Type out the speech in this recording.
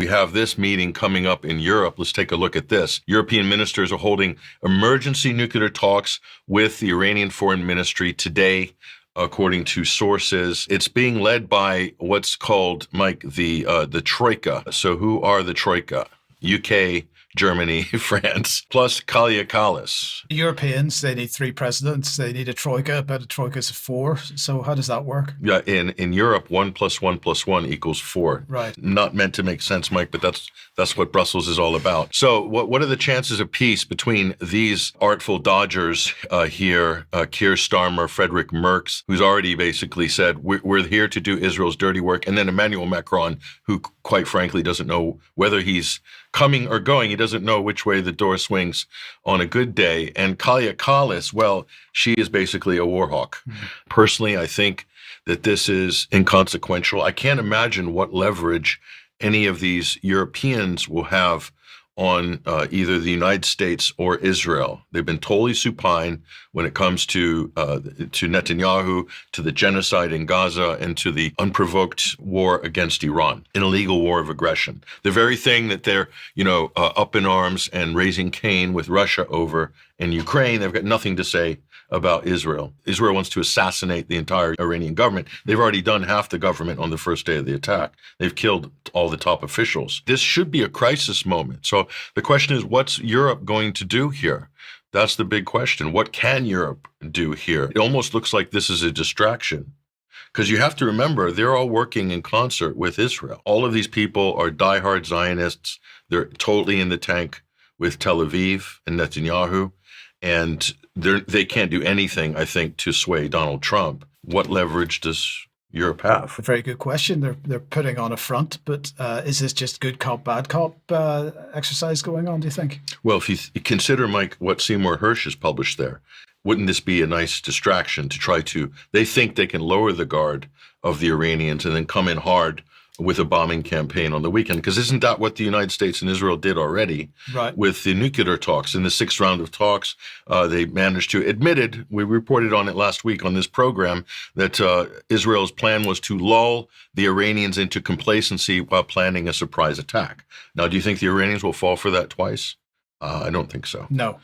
We have this meeting coming up in Europe. Let's take a look at this. European ministers are holding emergency nuclear talks with the Iranian Foreign Ministry today, according to sources. It's being led by what's called, Mike, the Troika. So who are the Troika? UK, Germany, France, plus Kalia Kallas. The Europeans, they need 3 presidents. They need a troika, but a troika is 4. So how does that work? Yeah, in Europe, 1 + 1 + 1 = 4. Right. Not meant to make sense, Mike, but that's what Brussels is all about. So what are the chances of peace between these artful dodgers here, Keir Starmer, Frederick Merz, who's already basically said, we're here to do Israel's dirty work, and then Emmanuel Macron, who quite frankly doesn't know whether he's coming or going. He doesn't know which way the door swings on a good day. And Kalia Kallas, well, she is basically a war hawk. Mm-hmm. Personally, I think that this is inconsequential. I can't imagine what leverage any of these Europeans will have on either the United States or Israel. They've been totally supine when it comes to Netanyahu, to the genocide in Gaza, and to the unprovoked war against Iran, an illegal war of aggression. The very thing that they're, up in arms and raising Cain with Russia over in Ukraine, they've got nothing to say about Israel. Israel wants to assassinate the entire Iranian government. They've already done half the government on the first day of the attack. They've killed all the top officials. This should be a crisis moment. So the question is, what's Europe going to do here? That's the big question. What can Europe do here? It almost looks like this is a distraction, because you have to remember, they're all working in concert with Israel. All of these people are diehard Zionists. They're totally in the tank with Tel Aviv and Netanyahu. And they can't do anything, I think, to sway Donald Trump. What leverage does Europe have? A very good question. They're putting on a front, but is this just good cop, bad cop exercise going on, do you think? Well, if you consider, Mike, what Seymour Hersh has published there, wouldn't this be a nice distraction to try to, they think they can lower the guard of the Iranians and then come in hard with a bombing campaign on the weekend? Because isn't that what the United States and Israel did already? Right. With the nuclear talks? In the 6th round of talks, they managed to admitted, we reported on it last week on this program, that Israel's plan was to lull the Iranians into complacency while planning a surprise attack. Now, do you think the Iranians will fall for that twice? I don't think so. No.